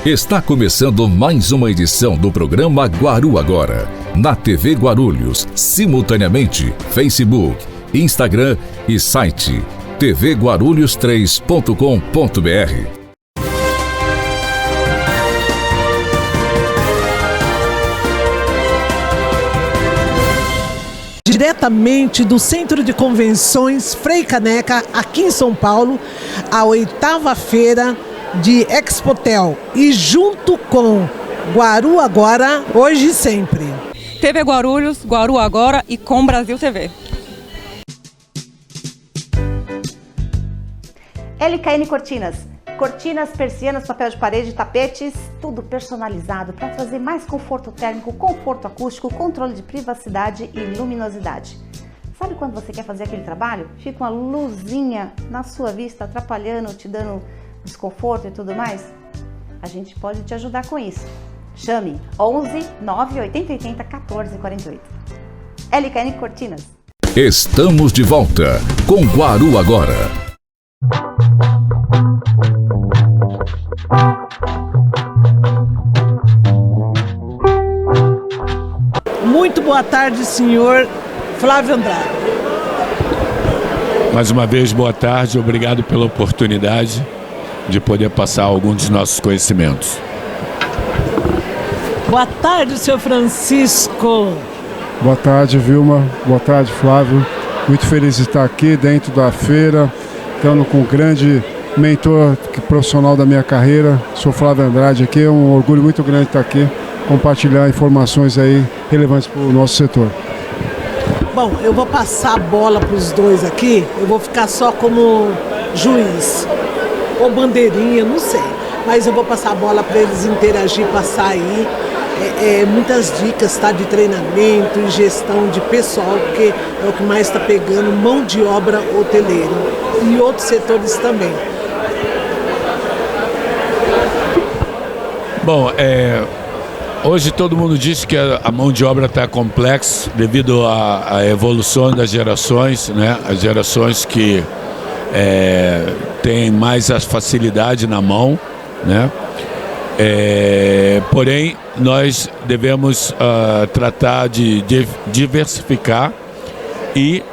Está começando mais uma edição do programa Guaru Agora, na TV Guarulhos, simultaneamente Facebook, Instagram e site tvguarulhos3.com.br. Diretamente do Centro de Convenções Frei Caneca, aqui em São Paulo, a 8ª feira de Expotel. E junto com Guaru Agora, hoje e sempre. TV Guarulhos, Guaru Agora e com Brasil TV. LKN Cortinas. Cortinas, persianas, papel de parede, tapetes, tudo personalizado para trazer mais conforto térmico, conforto acústico, controle de privacidade e luminosidade. Sabe quando você quer fazer aquele trabalho? Fica uma luzinha na sua vista atrapalhando, te dando desconforto e tudo mais? A gente pode te ajudar com isso. Chame 11 9 80 80 14 48. LKN Cortinas. Estamos de volta com Guaru Agora. Muito boa tarde, senhor Flávio Andrade. Mais uma vez, boa tarde. Obrigado pela oportunidade de poder passar alguns dos nossos conhecimentos. Boa tarde, senhor Francisco. Boa tarde, Vilma. Boa tarde, Flávio. Muito feliz de estar aqui dentro da feira, estando com um grande mentor profissional da minha carreira, sou Flávio Andrade aqui. É um orgulho muito grande estar aqui, compartilhar informações aí relevantes para o nosso setor. Bom, eu vou passar a bola para os dois aqui, eu vou ficar só como juiz, ou bandeirinha, não sei, mas eu vou passar a bola para eles interagir, passar aí muitas dicas, tá, de treinamento e gestão de pessoal, porque é o que mais está pegando, mão de obra hoteleira e outros setores também. Bom, hoje todo mundo diz que a mão de obra está complexa devido à evolução das gerações, né? As gerações que têm mais a facilidade na mão, né? Porém, nós devemos tratar de diversificar e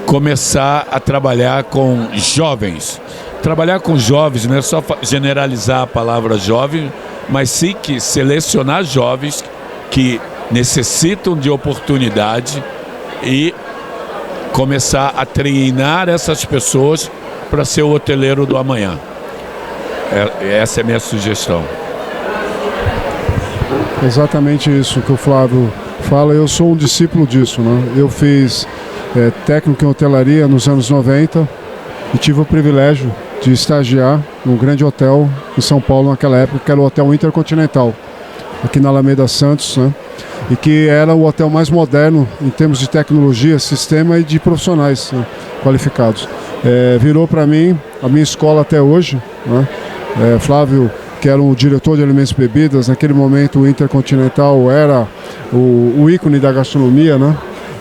começar a trabalhar com jovens. Trabalhar com jovens não é só generalizar a palavra jovem, mas sim que selecionar jovens que necessitam de oportunidade e começar a treinar essas pessoas para ser o hoteleiro do amanhã. Essa é a minha sugestão. Exatamente isso que o Flávio fala. Eu sou um discípulo disso, né? Eu fiz técnico em hotelaria nos anos 90 e tive o privilégio de estagiar num grande hotel em São Paulo naquela época, que era o Hotel Intercontinental, aqui na Alameda Santos, né? E que era o hotel mais moderno em termos de tecnologia, sistema e de profissionais, né, qualificados. Virou para mim a minha escola até hoje, né? Flávio, que era o diretor de alimentos e bebidas, naquele momento o Intercontinental era o ícone da gastronomia, né?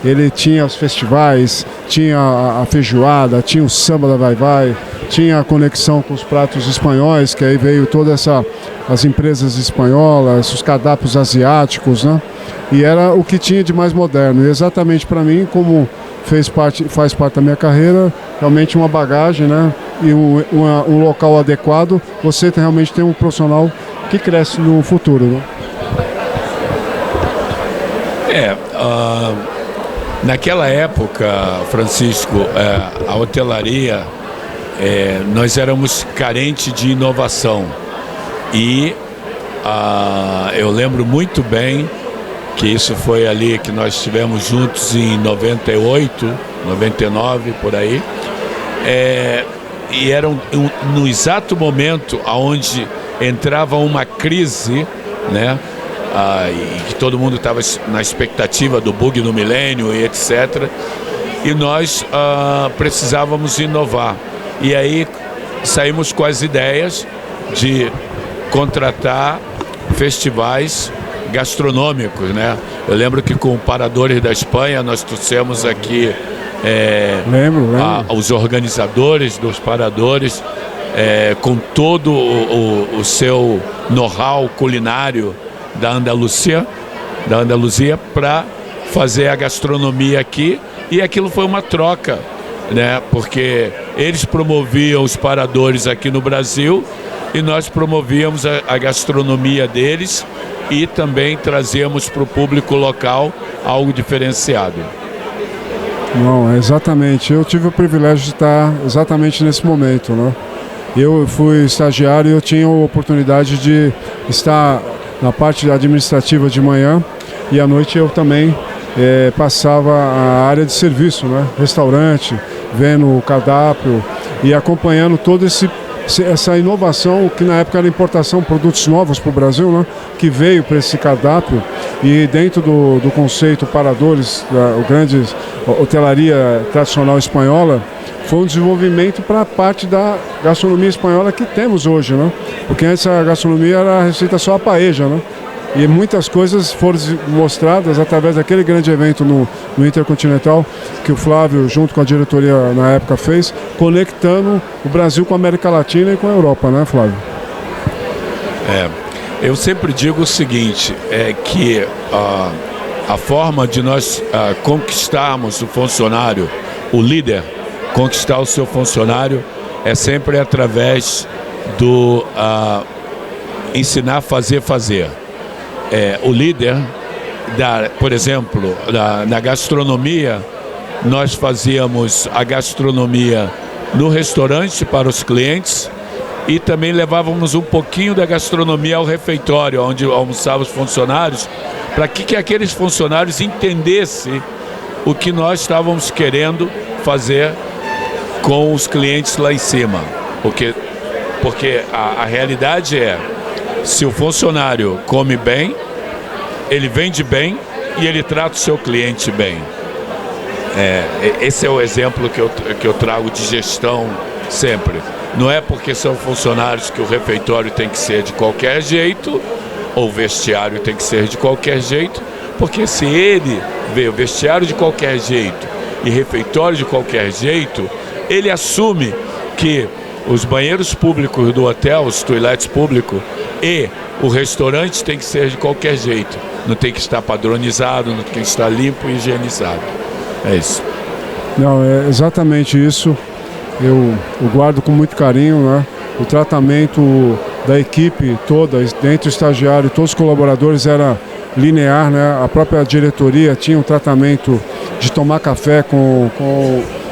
Ele tinha os festivais, tinha a feijoada, tinha o samba da vai-vai, tinha a conexão com os pratos espanhóis, que aí veio todas as empresas espanholas, os cardápios asiáticos, né? E era o que tinha de mais moderno. E exatamente para mim, como faz parte da minha carreira, realmente uma bagagem, né? E um local adequado, você realmente tem um profissional que cresce no futuro, né? Naquela época, Francisco, a hotelaria, nós éramos carentes de inovação. E eu lembro muito bem que isso foi ali que nós estivemos juntos em 98, 99, por aí. E era no exato momento onde entrava uma crise, né? E que todo mundo estava na expectativa do bug do milênio e etc. E nós precisávamos inovar. E aí saímos com as ideias de contratar festivais gastronômicos, né? Eu lembro que com o Paradores da Espanha nós trouxemos aqui lembro. Os organizadores dos Paradores com todo o seu know-how culinário da Andaluzia para fazer a gastronomia aqui, e aquilo foi uma troca, né? Porque eles promoviam os paradores aqui no Brasil e nós promovíamos a gastronomia deles e também trazíamos para o público local algo diferenciado. Não, exatamente. Eu tive o privilégio de estar exatamente nesse momento, né? Eu fui estagiário e eu tinha a oportunidade de estar na parte administrativa de manhã, e à noite eu também passava a área de serviço, né? Restaurante, vendo o cardápio e acompanhando todo essa inovação que na época era importação, produtos novos para o Brasil, né? Que veio para esse cardápio, e dentro do conceito Paradores, o grande hotelaria tradicional espanhola, foi um desenvolvimento para a parte da gastronomia espanhola que temos hoje, né? Porque antes a gastronomia era a receita só a paella, né? E muitas coisas foram mostradas através daquele grande evento no Intercontinental, que o Flávio, junto com a diretoria na época, fez, conectando o Brasil com a América Latina e com a Europa, né, Flávio? Eu sempre digo o seguinte, que a forma de nós conquistarmos o funcionário, o líder, conquistar o seu funcionário, é sempre através do ensinar a fazer. O líder, por exemplo, na gastronomia, nós fazíamos a gastronomia no restaurante para os clientes e também levávamos um pouquinho da gastronomia ao refeitório, onde almoçavam os funcionários, para que aqueles funcionários entendessem o que nós estávamos querendo fazer com os clientes lá em cima. Porque a realidade é, se o funcionário come bem, ele vende bem e ele trata o seu cliente bem. Esse é o exemplo que eu trago de gestão sempre. Não é porque são funcionários que o refeitório tem que ser de qualquer jeito, ou o vestiário tem que ser de qualquer jeito, porque se ele vê o vestiário de qualquer jeito e refeitório de qualquer jeito, ele assume que os banheiros públicos do hotel, os toiletes públicos e o restaurante tem que ser de qualquer jeito. Não tem que estar padronizado, não tem que estar limpo e higienizado. É isso. Não, é exatamente isso. Eu guardo com muito carinho, né? O tratamento da equipe toda, dentro do estagiário, todos os colaboradores, era linear, né? A própria diretoria tinha um tratamento de tomar café com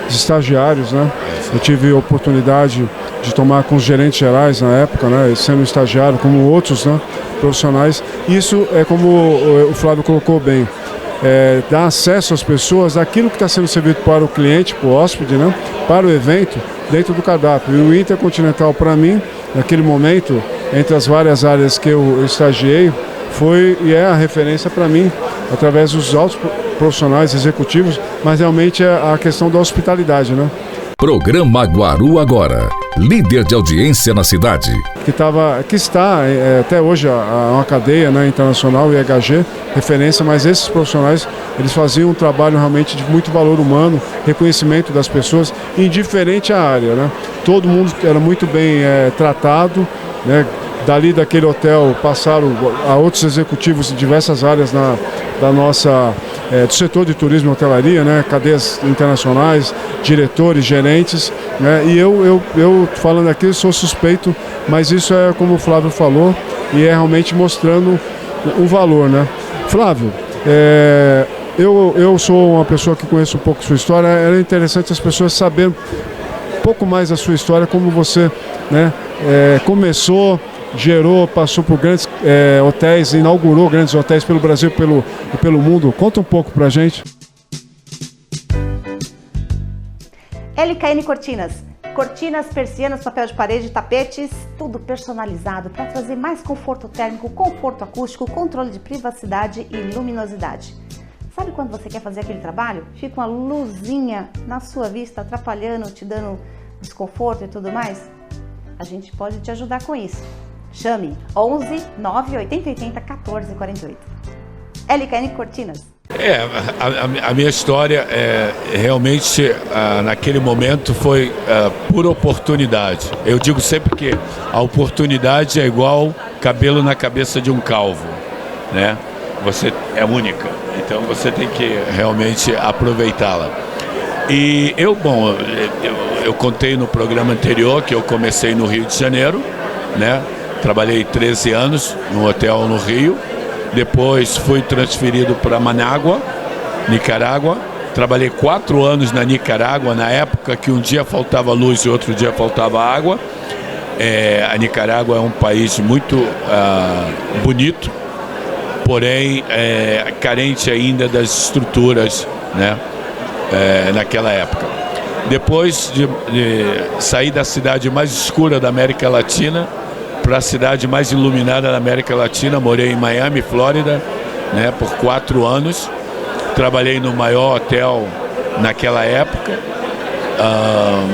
os estagiários, né? Eu tive a oportunidade de tomar com os gerentes gerais na época, né? Sendo estagiário, como outros, né? Profissionais. Isso é como o Flávio colocou bem. Dar acesso às pessoas àquilo que está sendo servido para o cliente, para o hóspede, né? Para o evento, dentro do cardápio. E o Intercontinental, para mim, naquele momento, entre as várias áreas que eu estagiei, foi e é a referência para mim, através dos altos profissionais executivos, mas realmente é a questão da hospitalidade, né? Programa Guaru Agora, líder de audiência na cidade. Que está até hoje uma cadeia, né, internacional, IHG, referência, mas esses profissionais, eles faziam um trabalho realmente de muito valor humano, reconhecimento das pessoas, indiferente à área, né? Todo mundo era muito bem tratado, né? Dali daquele hotel passaram a outros executivos em diversas áreas da nossa, do setor de turismo e hotelaria, né? Cadeias internacionais, diretores, gerentes, né? E eu falando aqui, sou suspeito, mas isso é como o Flávio falou, e é realmente mostrando o valor, né? Flávio, eu sou uma pessoa que conhece um pouco sua história, é interessante as pessoas saberem um pouco mais da sua história, como você, né, começou, gerou, passou por grandes hotéis, inaugurou grandes hotéis pelo Brasil e pelo mundo. Conta um pouco pra gente. LKN Cortinas. Cortinas, persianas, papel de parede, tapetes, tudo personalizado para trazer mais conforto térmico, conforto acústico, controle de privacidade e luminosidade. Sabe quando você quer fazer aquele trabalho? Fica uma luzinha na sua vista atrapalhando, te dando desconforto e tudo mais? A gente pode te ajudar com isso. Chame 11 9 80 80 14 48. LKN Cortinas. A minha história realmente naquele momento foi por oportunidade. Eu digo sempre que a oportunidade é igual cabelo na cabeça de um calvo, né? Você é única, então você tem que realmente aproveitá-la. E eu contei no programa anterior que eu comecei no Rio de Janeiro, né? Trabalhei 13 anos num hotel no Rio. Depois fui transferido para Manágua, Nicarágua. Trabalhei 4 anos na Nicarágua, na época que um dia faltava luz e outro dia faltava água. A Nicarágua é um país muito bonito, porém carente ainda das estruturas, né? Naquela época. Depois de sair da cidade mais escura da América Latina para a cidade mais iluminada da América Latina, morei em Miami, Flórida, né, por 4 anos. Trabalhei no maior hotel naquela época,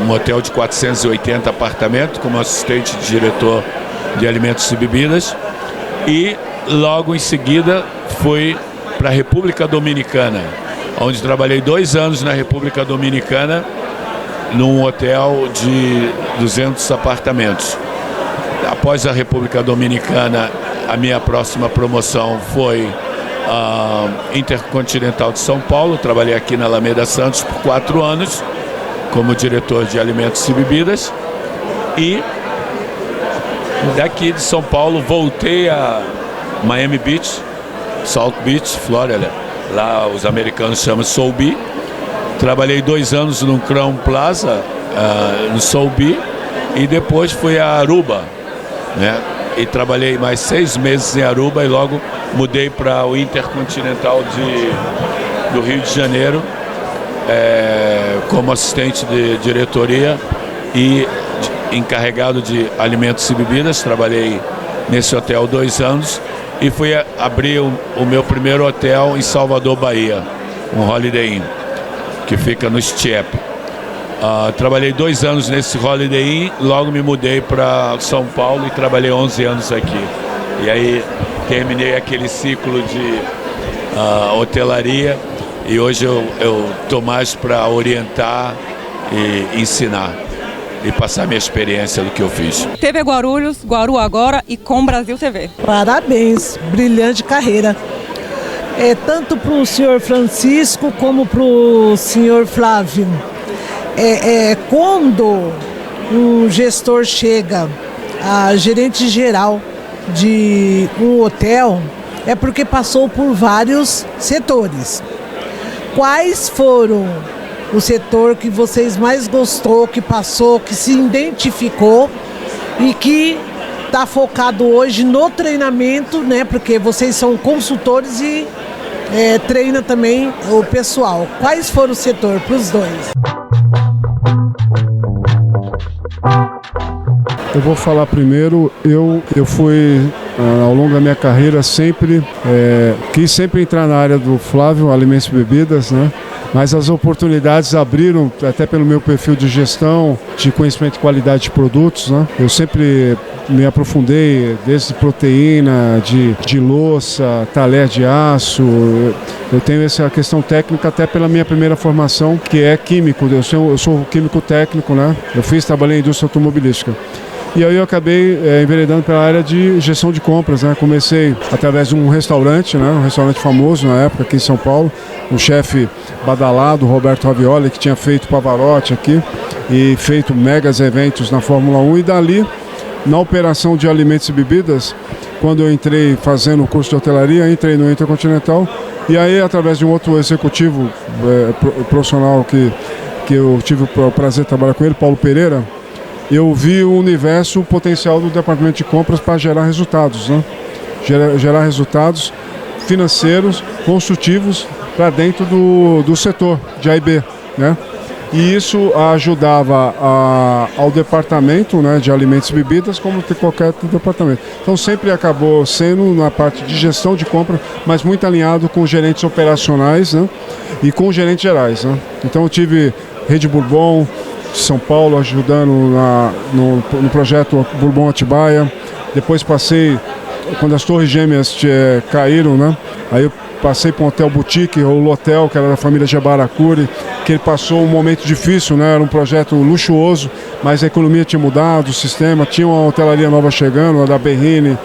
um hotel de 480 apartamentos, como assistente de diretor de alimentos e bebidas. E logo em seguida fui para a República Dominicana, onde trabalhei 2 anos na República Dominicana, num hotel de 200 apartamentos. Após a República Dominicana, a minha próxima promoção foi a Intercontinental de São Paulo. Trabalhei aqui na Alameda Santos por 4 anos, como diretor de alimentos e bebidas. E daqui de São Paulo voltei a Miami Beach, South Beach, Flórida. Lá os americanos chamam Soul Beach. Trabalhei 2 anos no Crown Plaza, no Soul Beach, e depois fui a Aruba, né? E trabalhei mais 6 meses em Aruba e logo mudei para o Intercontinental do Rio de Janeiro, como assistente de diretoria e encarregado de alimentos e bebidas. Trabalhei nesse hotel 2 anos e fui abrir o meu primeiro hotel em Salvador, Bahia, um Holiday Inn, que fica no Stiep. Trabalhei 2 anos nesse Holiday Inn, logo me mudei para São Paulo e trabalhei 11 anos aqui. E aí terminei aquele ciclo de hotelaria e hoje eu estou mais para orientar e ensinar e passar minha experiência do que eu fiz. TV Guarulhos, Guaru Agora e Com Brasil TV. Parabéns, brilhante carreira. Tanto para o senhor Francisco como para o senhor Flávio. Quando um gestor chega a gerente geral de um hotel, é porque passou por vários setores. Quais foram o setor que vocês mais gostou, que passou, que se identificou e que está focado hoje no treinamento, né? Porque vocês são consultores e treina também o pessoal. Quais foram o setor para os dois? Eu vou falar primeiro. Eu fui, ao longo da minha carreira, quis sempre entrar na área do Flávio, alimentos e bebidas, né? Mas as oportunidades abriram, até pelo meu perfil de gestão, de conhecimento de qualidade de produtos, né? Eu sempre me aprofundei desde proteína, de louça, talher de aço. Eu tenho essa questão técnica até pela minha primeira formação, que é químico. Eu sou químico técnico, né? Trabalhei em indústria automobilística. E aí eu acabei enveredando pela área de gestão de compras, né? Comecei através de um restaurante, né? Um restaurante famoso na época aqui em São Paulo, um chefe badalado, Roberto Ravioli, que tinha feito Pavarotti aqui e feito megas eventos na Fórmula 1. E dali, na operação de alimentos e bebidas, quando eu entrei fazendo o curso de hotelaria, entrei no Intercontinental. E aí, através de um outro executivo profissional que eu tive o prazer de trabalhar com ele, Paulo Pereira, eu vi o universo, o potencial do departamento de compras para gerar resultados, né? Gerar resultados financeiros, construtivos para dentro do setor de A&B, né? E isso ajudava ao departamento, né, de alimentos e bebidas, como qualquer outro departamento. Então sempre acabou sendo na parte de gestão de compra, mas muito alinhado com gerentes operacionais, né, e com gerentes gerais, né? Então eu tive Rede Bourbon de São Paulo ajudando no projeto Bourbon Atibaia. Depois passei, quando as Torres Gêmeas caíram, né, aí eu passei para um hotel boutique, o Lotel, que era da família Gebaracuri, que ele passou um momento difícil, né? Era um projeto luxuoso, mas a economia tinha mudado, o sistema, tinha uma hotelaria nova chegando, a da Berrini,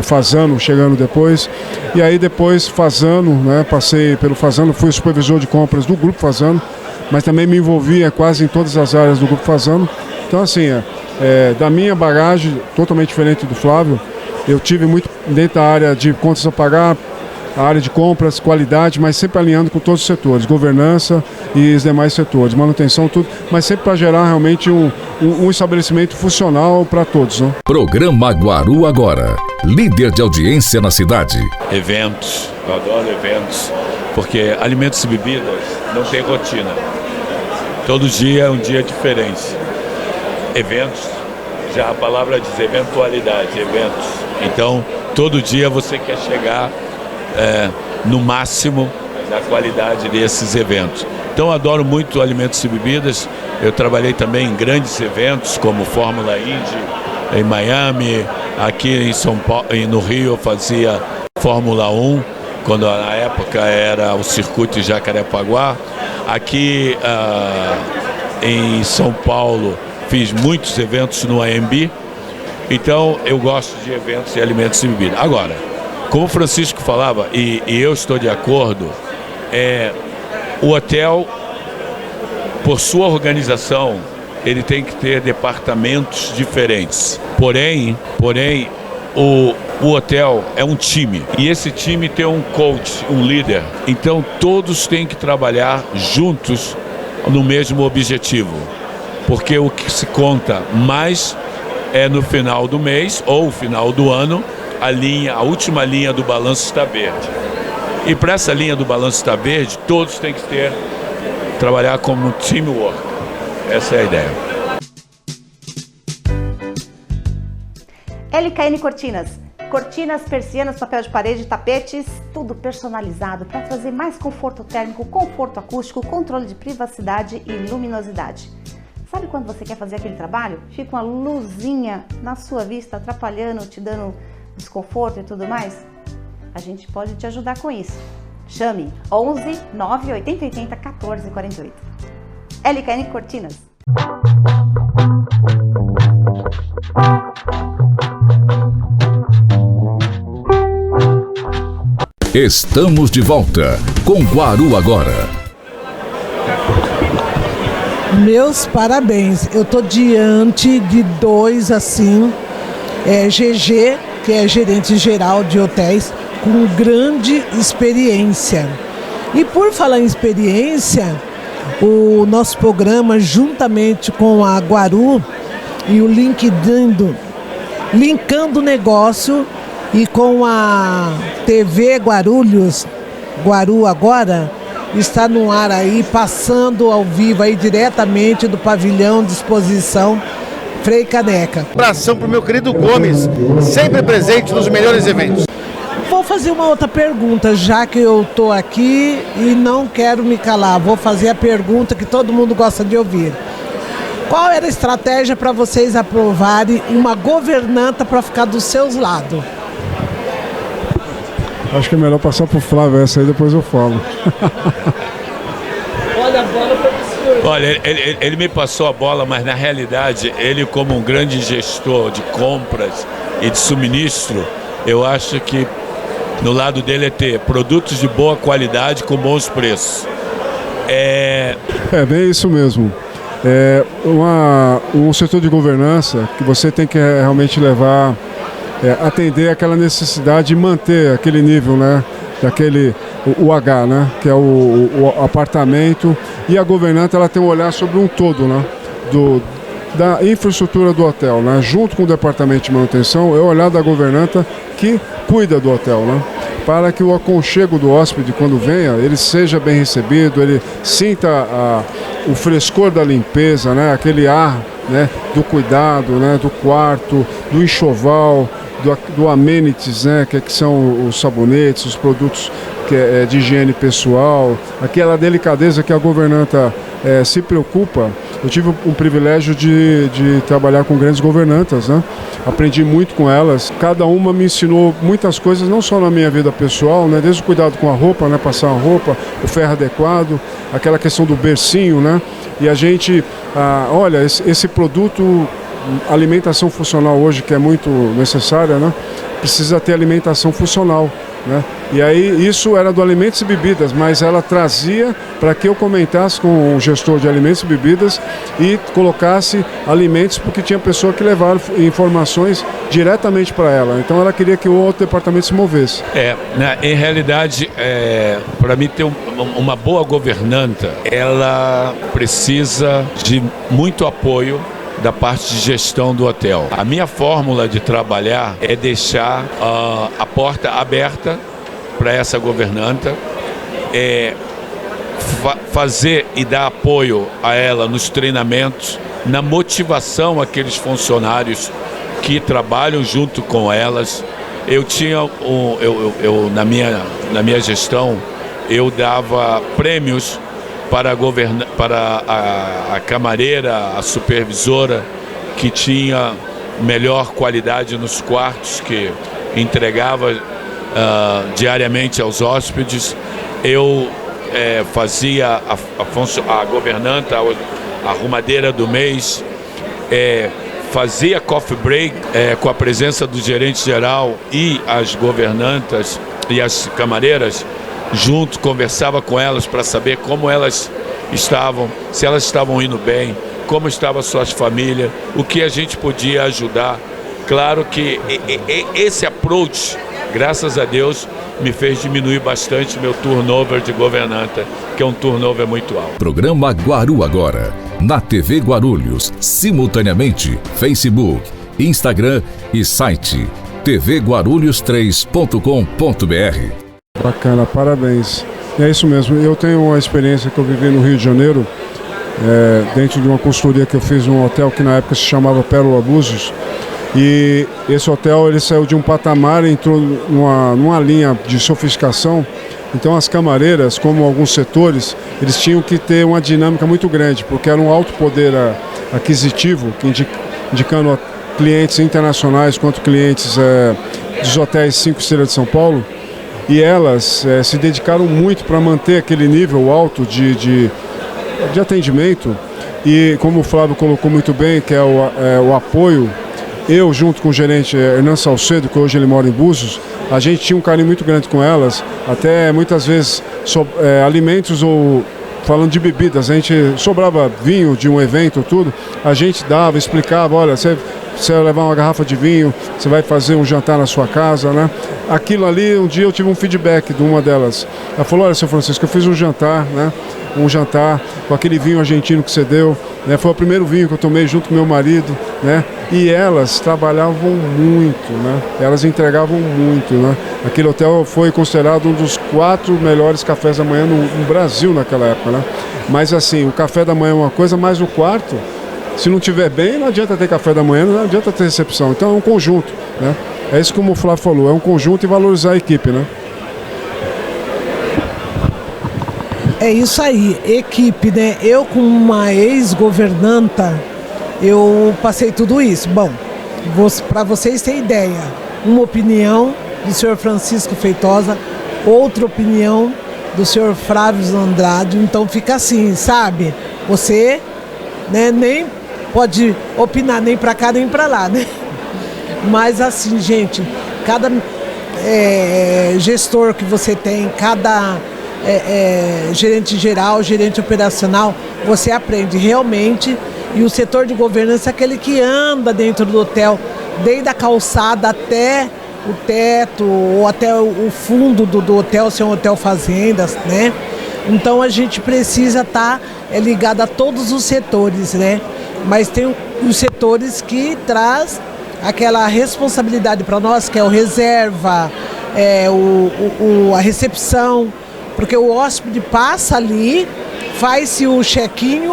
Fasano chegando depois. E aí depois Fasano, né? Passei pelo Fasano, fui supervisor de compras do Grupo Fasano, mas também me envolvia quase em todas as áreas do Grupo Fasano. Então assim, da minha bagagem, totalmente diferente do Flávio, eu tive muito dentro da área de contas a pagar, a área de compras, qualidade, mas sempre alinhando com todos os setores, governança e os demais setores, manutenção, tudo, mas sempre para gerar realmente um estabelecimento funcional para todos, né? Programa Guaru Agora, líder de audiência na cidade. Eventos, eu adoro eventos, porque alimentos e bebidas não tem rotina. Todo dia é um dia diferente. Eventos, já a palavra diz eventualidade, eventos. Então, todo dia você quer chegar no máximo da qualidade desses eventos. Então, eu adoro muito alimentos e bebidas. Eu trabalhei também em grandes eventos, como Fórmula Indy, em Miami, aqui em São Paulo, no Rio eu fazia Fórmula 1, quando na época era o circuito de Jacarepaguá. Aqui em São Paulo fiz muitos eventos no AMB. Então eu gosto de eventos de alimentos e bebidas. Agora, como o Francisco falava, e eu estou de acordo, o hotel, por sua organização, ele tem que ter departamentos diferentes. Porém, o hotel é um time, e esse time tem um coach, um líder. Então todos têm que trabalhar juntos no mesmo objetivo, porque o que se conta mais é no final do mês ou final do ano, a última linha do balanço está verde. E para essa linha do balanço estar verde, todos têm que trabalhar como teamwork. Essa é a ideia. LKN Cortinas. Cortinas, persianas, papel de parede, tapetes, tudo personalizado para trazer mais conforto térmico, conforto acústico, controle de privacidade e luminosidade. Sabe quando você quer fazer aquele trabalho? Fica uma luzinha na sua vista, atrapalhando, te dando desconforto e tudo mais? A gente pode te ajudar com isso. Chame 11 9 80 80 14 48. LKN Cortinas. Estamos de volta com Guaru Agora. Meus parabéns, eu tô diante de dois assim, GG, que é gerente geral de hotéis, com grande experiência. E por falar em experiência, o nosso programa, juntamente com a Guaru e o Linkando Negócio, e com a TV Guarulhos, Guaru Agora, está no ar aí, passando ao vivo aí diretamente do pavilhão de exposição Frei Caneca. Abração pro meu querido Gomes, sempre presente nos melhores eventos. Vou fazer uma outra pergunta, já que eu tô aqui e não quero me calar. Vou fazer a pergunta que todo mundo gosta de ouvir. Qual era a estratégia para vocês aprovarem uma governanta para ficar dos seus lados? Acho que é melhor passar pro Flávio essa aí, depois eu falo. Olha a bola para o senhor. Olha, ele me passou a bola, mas na realidade, ele como um grande gestor de compras e de suministro, eu acho que no lado dele é ter produtos de boa qualidade com bons preços. É bem isso mesmo. Um setor de governança que você tem que realmente levar, atender aquela necessidade de manter aquele nível, né? O H, né? Que é o apartamento, e a governanta ela tem um olhar sobre um todo, né? Da infraestrutura do hotel, né? Junto com o departamento de manutenção, é o olhar da governanta que cuida do hotel, né? Para que o aconchego do hóspede, quando venha, ele seja bem recebido, ele sinta o frescor da limpeza, né? Aquele ar, né? Do cuidado, né? Do quarto, do enxoval, do amenities, né, que são os sabonetes, os produtos de higiene pessoal, aquela delicadeza que a governanta se preocupa. Eu tive um privilégio de trabalhar com grandes governantas, né? Aprendi muito com elas. Cada uma me ensinou muitas coisas, não só na minha vida pessoal, né? Desde o cuidado com a roupa, né? Passar a roupa, o ferro adequado, aquela questão do bercinho, né? E a gente, olha, esse produto, alimentação funcional hoje, que é muito necessária, né? Precisa ter alimentação funcional, né? E aí isso era do alimentos e bebidas, mas ela trazia para que eu comentasse com o gestor de alimentos e bebidas e colocasse alimentos, porque tinha pessoa que levava informações diretamente para ela. Então ela queria que o outro departamento se movesse. Em realidade, para mim ter uma boa governanta, ela precisa de muito apoio da parte de gestão do hotel. A minha fórmula de trabalhar é deixar a porta aberta para essa governanta, fazer e dar apoio a ela nos treinamentos, na motivação àqueles funcionários que trabalham junto com elas. Eu tinha, na minha gestão, eu dava prêmios para a camareira, a supervisora, que tinha melhor qualidade nos quartos, que entregava diariamente aos hóspedes. Eu fazia a governanta, a arrumadeira do mês, fazia coffee break com a presença do gerente geral e as governantas e as camareiras, junto, conversava com elas para saber como elas estavam, se elas estavam indo bem, como estavam suas famílias, o que a gente podia ajudar. Claro que esse approach, graças a Deus, me fez diminuir bastante meu turnover de governanta, que é um turnover muito alto. Programa Guaru Agora, na TV Guarulhos, simultaneamente Facebook, Instagram e site tvguarulhos3.com.br. Bacana, parabéns. É isso mesmo, eu tenho uma experiência que eu vivi no Rio de Janeiro, dentro de uma consultoria que eu fiz num hotel que na época se chamava Pérola Búzios, e esse hotel ele saiu de um patamar e entrou numa linha de sofisticação. Então as camareiras, como alguns setores, eles tinham que ter uma dinâmica muito grande, porque era um alto poder aquisitivo, indicando a clientes internacionais quanto clientes dos hotéis 5 estrelas de São Paulo. E elas se dedicaram muito para manter aquele nível alto de atendimento. E como o Flávio colocou muito bem, que é o apoio, eu junto com o gerente Hernan Salcedo, que hoje ele mora em Búzios, a gente tinha um carinho muito grande com elas, até muitas vezes alimentos ou falando de bebidas, a gente sobrava vinho de um evento, tudo, a gente dava, explicava, olha, você vai levar uma garrafa de vinho, você vai fazer um jantar na sua casa, né? Aquilo ali, um dia eu tive um feedback de uma delas. Ela falou, olha, seu Francisco, eu fiz um jantar, né? Um jantar com aquele vinho argentino que você deu, né? Foi o primeiro vinho que eu tomei junto com meu marido, né? E elas trabalhavam muito, né? Elas entregavam muito, né? Aquele hotel foi considerado um dos 4 melhores cafés da manhã no Brasil naquela época, né? Mas assim, o café da manhã é uma coisa, mas o quarto, se não estiver bem, não adianta ter café da manhã, não adianta ter recepção. Então é um conjunto, né? É isso como o Flávio falou, é um conjunto e valorizar a equipe, né? É isso aí, equipe, né? Eu, como uma ex-governanta, eu passei tudo isso. Bom, para vocês terem ideia, uma opinião do senhor Francisco Feitosa, outra opinião do senhor Flávio Andrade, então fica assim, sabe? Você, né, nem pode opinar nem para cá nem para lá, né? Mas assim, gente, cada gestor que você tem, cada gerente geral, gerente operacional, você aprende realmente. E o setor de governança é aquele que anda dentro do hotel, desde a calçada até o teto, ou até o fundo do hotel, se é um hotel fazendas, né? Então a gente precisa estar ligado a todos os setores, né? Mas tem os setores que traz aquela responsabilidade para nós, que é o reserva, a recepção, porque o hóspede passa ali, faz-se o check-in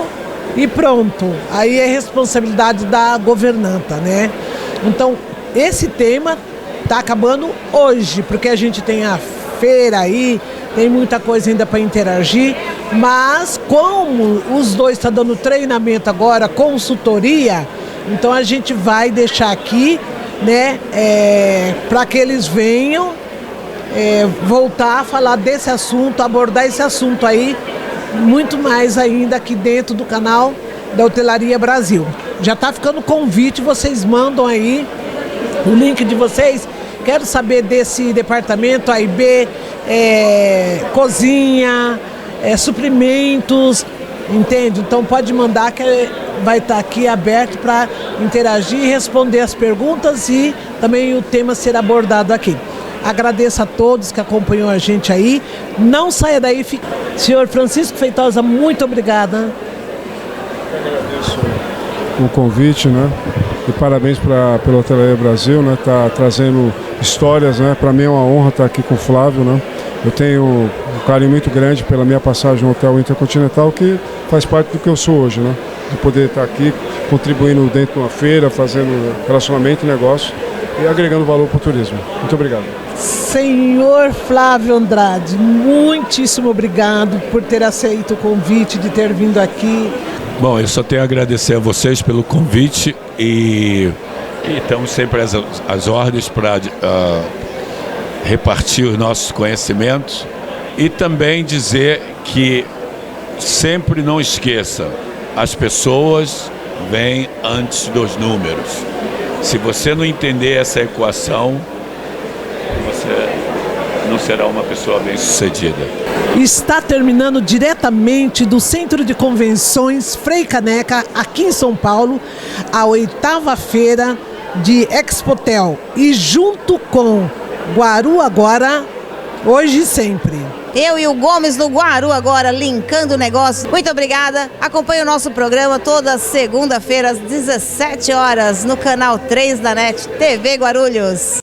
e pronto. Aí é responsabilidade da governanta, né? Então, esse tema tá acabando hoje, porque a gente tem a feira aí, tem muita coisa ainda para interagir, mas como os dois estão dando treinamento agora, consultoria, então a gente vai deixar aqui, né, para que eles venham voltar a falar desse assunto, abordar esse assunto aí, muito mais ainda aqui dentro do canal da Hotelaria Brasil. Já está ficando convite, vocês mandam aí o link de vocês. Quero saber desse departamento A e B, cozinha, suprimentos, entende? Então pode mandar que vai estar aqui aberto para interagir, responder as perguntas e também o tema ser abordado aqui. Agradeço a todos que acompanham a gente aí. Não saia daí. Senhor Francisco Feitosa, muito obrigada. Eu agradeço o convite, né? E parabéns pela Hotelaria Brasil, né? Tá trazendo histórias, né? Para mim é uma honra estar aqui com o Flávio, né? Eu tenho um carinho muito grande pela minha passagem no Hotel Intercontinental, que faz parte do que eu sou hoje, né? De poder estar aqui contribuindo dentro de uma feira, fazendo relacionamento e negócio e agregando valor para o turismo. Muito obrigado. Senhor Flávio Andrade, muitíssimo obrigado por ter aceito o convite, de ter vindo aqui. Bom, eu só tenho a agradecer a vocês pelo convite e estamos sempre às ordens para repartir os nossos conhecimentos e também dizer que sempre não esqueça, as pessoas vêm antes dos números. Se você não entender essa equação, você não será uma pessoa bem-sucedida. Está terminando diretamente do Centro de Convenções Frei Caneca, aqui em São Paulo, a 8ª feira de Expotel. E junto com Guaru Agora, hoje e sempre. Eu e o Gomes do Guaru Agora, linkando o negócio. Muito obrigada. Acompanhe o nosso programa toda segunda-feira às 17 horas no canal 3 da NET TV Guarulhos.